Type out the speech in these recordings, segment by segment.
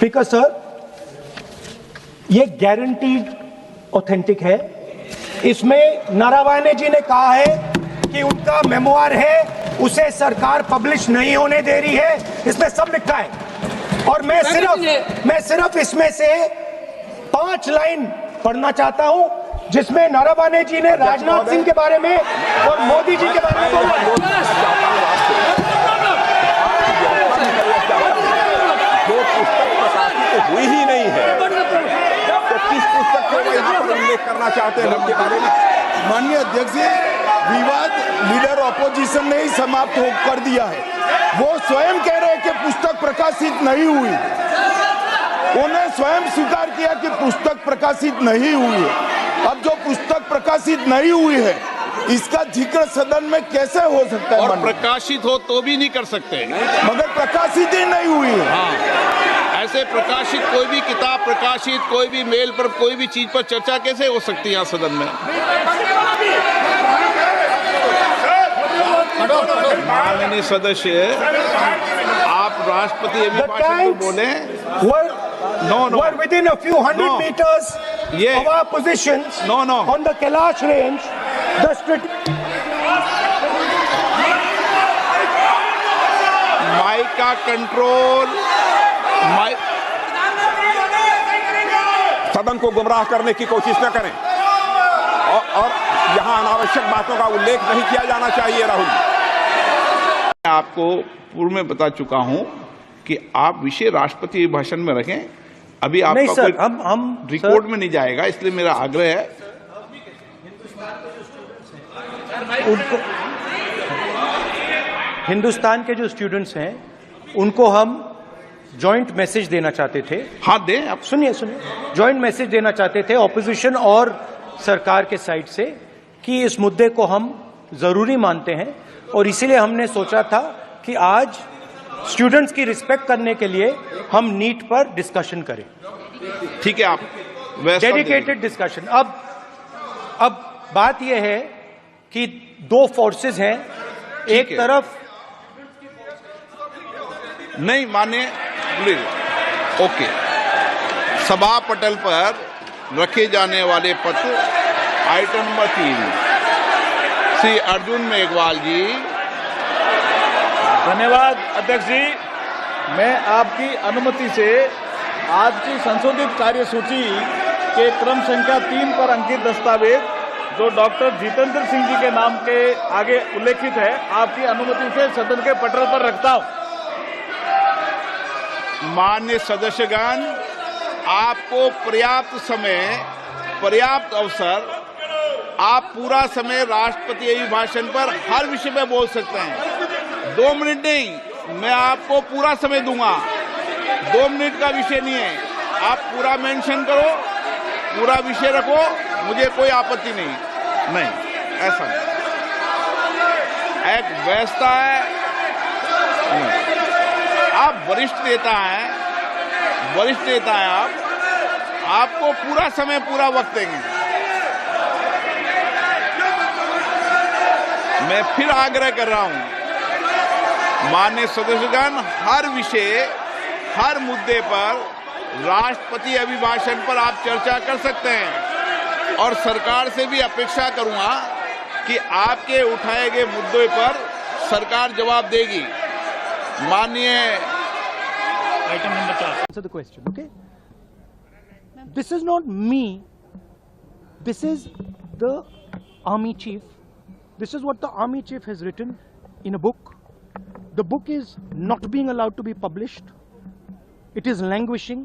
Speaker sir, ये guaranteed authentic है। इसमें नारावाने जी ने कहा है कि उनका मेमोआर है, उसे सरकार पब्लिश नहीं होने दे रही है, इसमें सब लिखा है। और मैं सिर्फ इसमें से 5 लाइन पढ़ना चाहता हूं, जिसमें नारावाने जी ने राजनाथ सिंह के बारे में और मोदी जी के बारे में बोला है। जो पुस्तक प्रकाशित हुई ही नहीं है, तो किस पुस्तक को यहाँ पर उल्लेख करना चाहते हैं उनके बारे में? माननीय अध्यक्ष जी, विवाद लीडर ऑपोजिशन ने ही समाप्त कर दिया है। वो स्वयं कह रहे हैं कि पुस्तक प्रकाशित नहीं हुई। उन्हें स्वयं स्वीकार किया कि पुस्तक प्रकाशित नहीं हुई है। अब जो पुस्तक प्रकाशित नहीं हुई है, इसका जिक्र सदन में कैसे हो सकता है? और प्रकाशित हो तो भी नहीं कर सकते, मगर प्रकाशित ही नहीं हुई है। हाँ, ऐसे प्रकाशित कोई भी किताब प्रकाशित, कोई भी मेल पर, कोई भी चीज पर चर्चा कैसे हो सकती है यहाँ सदन में? माननीय सदस्य, आप राष्ट्रपति अभिभाषण को बोले। Were within a few hundred meters of our positions on the Kailash range. Mic का कंट्रोल, सदन को गुमराह करने की कोशिश न करें और यहाँ अनावश्यक बातों का उल्लेख नहीं किया जाना चाहिए। राहुल, मैं आपको पूर्व में बता चुका हूं कि आप विषय राष्ट्रपति भाषण में रखें। अभी आपका सर, कोई हम रिकॉर्ड में नहीं जाएगा, इसलिए मेरा आग्रह है। उनको हिंदुस्तान के जो स्टूडेंट्स हैं, उनको हम जॉइंट मैसेज देना चाहते थे। हाँ, दें आप। सुनिए, जॉइंट मैसेज देना चाहते थे ऑपोजिशन और सरकार के साइड से कि इस मुद्दे को हम जरूरी मानते हैं, और इसीलिए हमने सोचा था कि आज स्टूडेंट्स की रिस्पेक्ट करने के लिए हम नीट पर डिस्कशन करें। ठीक है, आप डेडिकेटेड डिस्कशन। अब बात यह है कि 2 फोर्सेस हैं, एक तरफ नहीं माने, ओके, सभा पटल पर रखे जाने वाले पत्र आइटम नंबर 3, श्री अर्जुन मेघवाल जी। धन्यवाद अध्यक्ष जी। मैं आपकी अनुमति से आज की संशोधित कार्यसूची के क्रम संख्या 3 पर अंकित दस्तावेज जो डॉक्टर जितेंद्र सिंह जी के नाम के आगे उल्लेखित है, आपकी अनुमति से सदन के पटल पर रखता हूं। माननीय सदस्यगण, आपको पर्याप्त समय, पर्याप्त अवसर, आप पूरा समय राष्ट्रपति अभिभाषण पर हर विषय में बोल सकते हैं। 2 मिनट नहीं, मैं आपको पूरा समय दूंगा। 2 मिनट का विषय नहीं है, आप पूरा मेंशन करो, पूरा विषय रखो, मुझे कोई आपत्ति नहीं, ऐसा नहीं। एक व्यवस्था है, आप वरिष्ठ नेता हैं, आप, आपको पूरा समय, पूरा वक्त देंगे। मैं फिर आग्रह कर रहा हूं, माननीय सदस्यगण, हर विषय, हर मुद्दे पर राष्ट्रपति अभिभाषण पर आप चर्चा कर सकते हैं, और सरकार से भी अपेक्षा करूंगा कि आपके उठाए गए मुद्दों पर सरकार जवाब देगी। माननीय item number 4। Answer the question, okay? This is not me. This is the army chief. This is what the army chief has written in a book. The book is not being allowed to be published. It is languishing.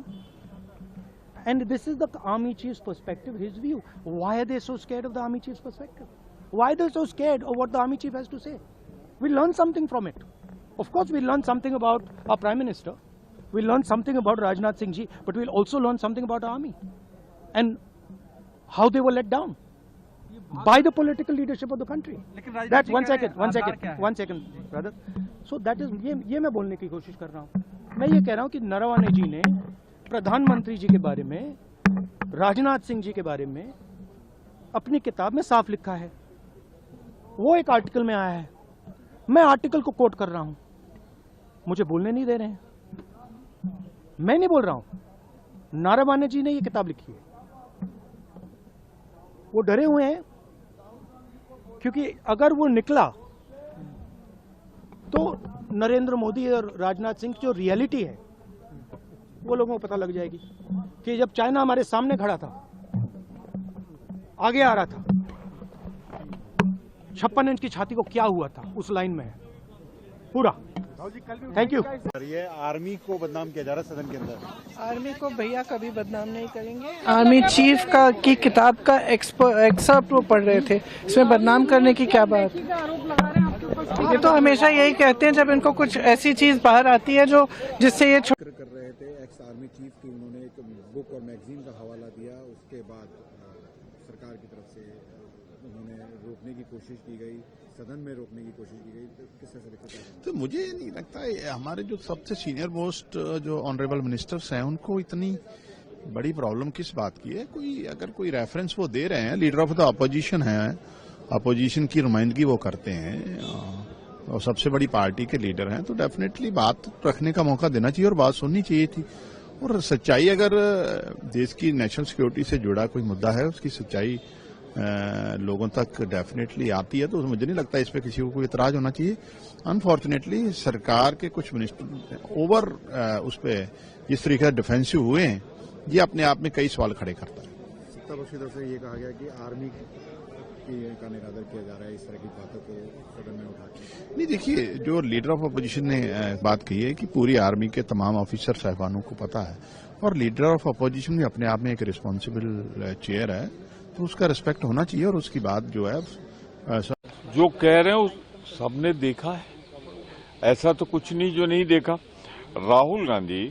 And this is the army chief's perspective, his view. Why are they so scared of the army chief's perspective? Why are they so scared of what the army chief has to say? We learn something from it. Of course, we learn something about our Prime Minister. We learn something about Rajnath Singh ji, but we'll also learn something about our army and how they were let down by the political leadership of the country. That one second, brother. So that is ये मैं बोलने की कोशिश कर रहा हूँ। मैं ये कह रहा हूँ कि नरवणे जी ने प्रधानमंत्री जी के बारे में, राजनाथ सिंह जी के बारे में अपनी किताब में साफ लिखा है। वो एक आर्टिकल में आया है, मैं आर्टिकल को कोट कर रहा हूं, मुझे बोलने नहीं दे रहे हैं। मैं नहीं बोल रहा हूं, नारावाने जी ने ये किताब लिखी है। वो डरे हुए हैं क्योंकि अगर वो निकला तो नरेंद्र मोदी और राजनाथ सिंह की जो रियलिटी है वो लोगों को पता लग जाएगी कि जब चाइना हमारे सामने खड़ा था, आगे आ रहा था, 56 इंच की छाती को क्या हुआ था उस लाइन में है पूरा। Thank you. ये आर्मी को बदनाम किया जा रहा है सदन के अंदर। आर्मी को भैया कभी बदनाम नहीं करेंगे। आर्मी चीफ का की किताब का एक्सर्प्ट वो पढ़ रहे थे, इसमें बदनाम करने की क्या बात। ये तो हमेशा यही कहते हैं जब इनको कुछ ऐसी चीज बाहर आती है जो जिससे ये कर रहे थे एक्स आर्मी चीफ की, उन्होंने एक बुक और मैगजीन का हवाला दिया। उसके बाद सरकार की तरफ से उन्होंने रोकने की कोशिश की गई, सदन में रोकने की कोशिश की गई। तो किस तरह से देखते हैं? तो मुझे नहीं लगता है हमारे जो सबसे सीनियर मोस्ट जो ऑनरेबल मिनिस्टर्स हैं उनको इतनी बड़ी प्रॉब्लम किस बात की है। अगर कोई रेफरेंस वो दे रहे हैं, लीडर ऑफ द अपोजिशन है, अपोजिशन की नुमाइंदगी वो करते हैं और सबसे बड़ी पार्टी के लीडर हैं, तो डेफिनेटली बात रखने का मौका देना चाहिए और बात सुननी चाहिए थी। और सच्चाई अगर देश की नेशनल सिक्योरिटी से जुड़ा कोई मुद्दा है, उसकी सच्चाई लोगों तक डेफिनेटली आती है, तो मुझे नहीं लगता इस पे किसी को कोई इतराज होना चाहिए। अनफॉर्चुनेटली सरकार के कुछ मिनिस्टर ओवर उस पे जिस तरीके से डिफेंसिव हुए हैं, ये अपने आप में कई सवाल खड़े करता है। सत्ता पक्ष की तरफ से ये कहा गया कि आर्मी का निरादर किया जा रहा है, इस तरह की बातों को सदन में उठा के। नहीं, देखिए, जो लीडर ऑफ अपोजिशन ने बात कही है कि पूरी आर्मी के तमाम ऑफिसर साहबानों को पता है, और लीडर ऑफ अपोजिशन भी अपने आप में एक रिस्पॉन्सिबल चेयर है, तो उसका रिस्पेक्ट होना चाहिए। और उसकी बात जो है जो कह रहे हैं सबने देखा है, ऐसा तो कुछ नहीं जो नहीं देखा। राहुल गांधी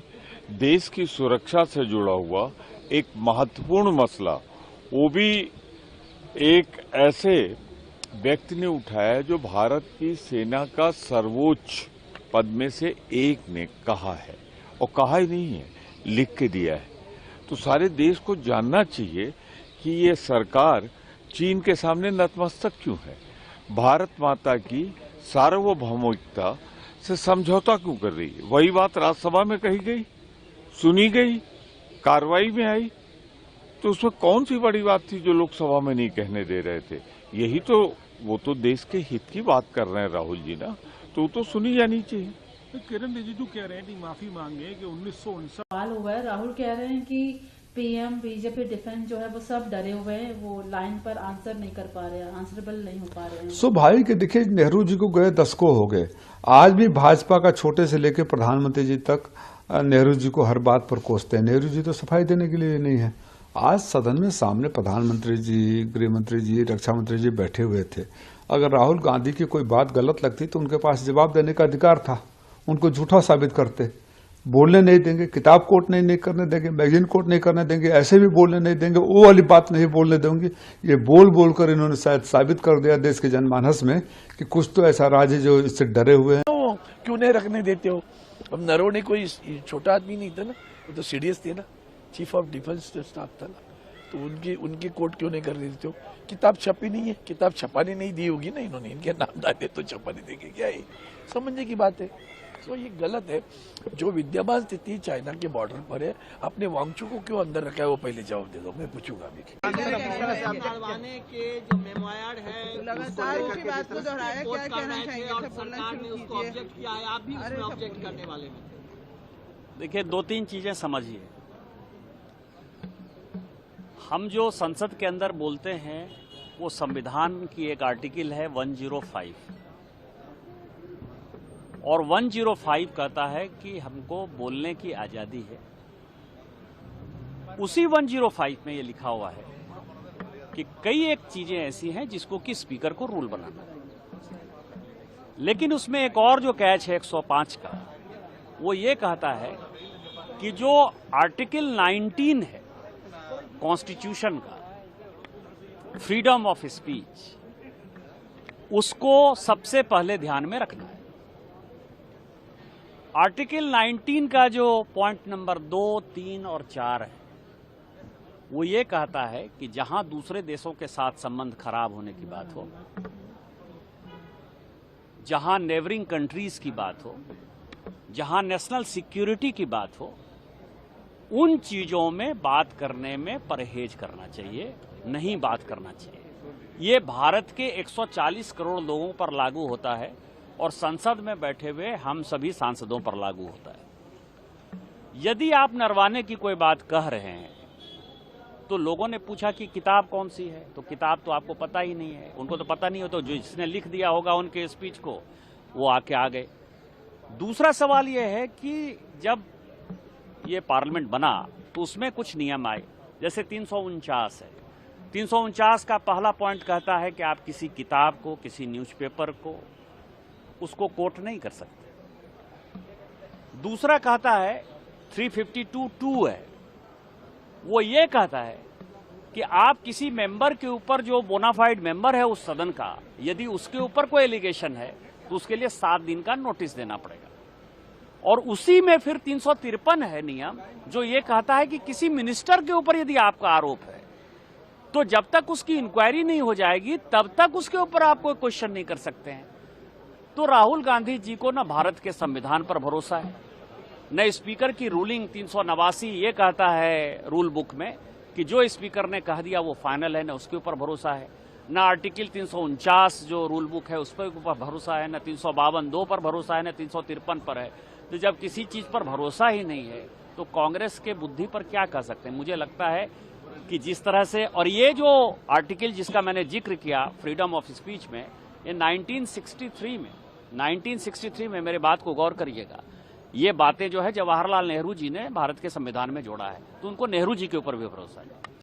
देश की सुरक्षा से जुड़ा हुआ एक महत्वपूर्ण मसला, वो भी एक ऐसे व्यक्ति ने उठाया जो भारत की सेना का सर्वोच्च पद में से एक ने कहा है, और कहा ही नहीं है, लिख के दिया है। तो सारे देश को जानना चाहिए कि ये सरकार चीन के सामने नतमस्तक क्यों है, भारत माता की सार्वभौमिकता से समझौता क्यों कर रही है। वही बात राज्यसभा में कही गई, सुनी गई, कार्रवाई में आई, तो उसमें कौन सी बड़ी बात थी जो लोकसभा में नहीं कहने दे रहे थे। यही तो, वो तो देश के हित की बात कर रहे हैं राहुल जी ना, तो वो तो सुनी जानी चाहिए। किरण रिजिजू कह रहे हैं कि माफी मांगे कि 1959 सवाल हुआ है। राहुल कह रहे हैं कि पीएम, बीजेपी, डिफेंस जो है वो सब डरे हुए हैं, वो लाइन पर आंसर नहीं कर पा रहे हैं, आंसरेबल नहीं हो पा रहे हैं। सो भाई के देखिए, नेहरू जी को गए दशकों हो गए, आज भी भाजपा का छोटे से लेकर प्रधानमंत्री जी तक नेहरू जी को हर बात पर कोसते हैं। नेहरू जी तो सफाई देने के लिए नहीं है। आज सदन में सामने प्रधानमंत्री जी, गृह मंत्री जी, रक्षा मंत्री जी बैठे हुए थे। अगर राहुल गांधी की कोई बात गलत लगती तो उनके पास जवाब देने का अधिकार था, उनको झूठा साबित करते। बोलने नहीं देंगे, किताब कोट नहीं करने देंगे, मैगजीन कोट नहीं करने देंगे, ऐसे भी बोलने नहीं देंगे, वो वाली बात नहीं बोलने देंगे। ये बोल बोल कर इन्होंने शायद साबित कर दिया देश के जनमानस में कि कुछ तो ऐसा राज है जो इससे डरे हुए हैं। तो क्यों नहीं रखने देते हो? अब नरवणे कोई छोटा आदमी नहीं था ना, वो तो सीडीएस थे ना, चीफ ऑफ डिफेंस स्टाफ था ना, तो उनकी कोट क्यों नहीं कर देते हो? किताब छपी नहीं है, किताब छपाने नहीं दी होगी ना इन्होंने, इनके नाम डाले तो छपाने देंगे क्या? ये समझने की बात है। तो ये गलत है। जो विद्यमान स्थिति चाइना के बॉर्डर पर है, अपने वांगचू को क्यों अंदर रखा है, वो पहले जवाब दे दो, मैं पूछूंगा अभी। के जो मेमोयर है लगातार उसी बात को दोहराया, क्या कहना चाहेंगे? और सरकार ने उसको ऑब्जेक्ट किया है, आप भी उसमें ऑब्जेक्ट करने वाले हैं। देखिए, 2-3 चीजें समझिए। हम जो संसद के अंदर बोलते हैं वो संविधान की एक आर्टिकल है 105, और 105 कहता है कि हमको बोलने की आजादी है। उसी 105 में ये लिखा हुआ है कि कई एक चीजें ऐसी हैं जिसको कि स्पीकर को रूल बनाना है, लेकिन उसमें एक और जो कैच है 105 का, वो ये कहता है कि जो आर्टिकल 19 है कॉन्स्टिट्यूशन का, फ्रीडम ऑफ स्पीच, उसको सबसे पहले ध्यान में रखना है। आर्टिकल 19 का जो पॉइंट नंबर 2, 3 और 4 है, वो ये कहता है कि जहां दूसरे देशों के साथ संबंध खराब होने की बात हो, जहां नेबरिंग कंट्रीज की बात हो, जहां नेशनल सिक्योरिटी की बात हो, उन चीजों में बात करने में परहेज करना चाहिए, नहीं बात करना चाहिए। ये भारत के 140 करोड़ लोगों पर लागू होता है और संसद में बैठे हुए हम सभी सांसदों पर लागू होता है। यदि आप नरवाने की कोई बात कह रहे हैं तो लोगों ने पूछा कि किताब कौन सी है, तो किताब तो आपको पता ही नहीं है, उनको तो पता नहीं हो, तो जिसने लिख दिया होगा उनके स्पीच को वो आके आ गए। दूसरा सवाल यह है कि जब ये पार्लियामेंट बना तो उसमें कुछ नियम आए, जैसे 349 है। 349 का पहला पॉइंट कहता है कि आप किसी किताब को, किसी न्यूज़पेपर को, उसको कोट नहीं कर सकते। दूसरा कहता है 352(2) है, वो ये कहता है कि आप किसी मेंबर के ऊपर, जो बोनाफाइड मेंबर है उस सदन का, यदि उसके ऊपर कोई एलिगेशन है तो उसके लिए 7 दिन का नोटिस देना पड़ेगा। और उसी में फिर 353 है नियम, जो ये कहता है कि किसी मिनिस्टर के ऊपर यदि आपका आरोप है तो जब तक उसकी इंक्वायरी नहीं हो जाएगी तब तक उसके ऊपर आप कोई क्वेश्चन नहीं कर सकते हैं। तो राहुल गांधी जी को न भारत के संविधान पर भरोसा है, न स्पीकर की रूलिंग 389 ये कहता है रूल बुक में कि जो स्पीकर ने कह दिया वो फाइनल है, न उसके ऊपर भरोसा है, न आर्टिकल 349 जो रूल बुक है उस पर भरोसा है, न 352(2) पर भरोसा है, न 353 पर है। तो जब किसी चीज पर भरोसा ही नहीं है तो कांग्रेस के बुद्धि पर क्या कह सकते हैं। मुझे लगता है कि जिस तरह से, और ये जो आर्टिकल जिसका मैंने जिक्र किया फ्रीडम ऑफ स्पीच में, ये 1963 में मेरे बात को गौर करिएगा, ये बातें जो है जवाहरलाल नेहरू जी ने भारत के संविधान में जोड़ा है, तो उनको नेहरू जी के ऊपर भी भरोसा है।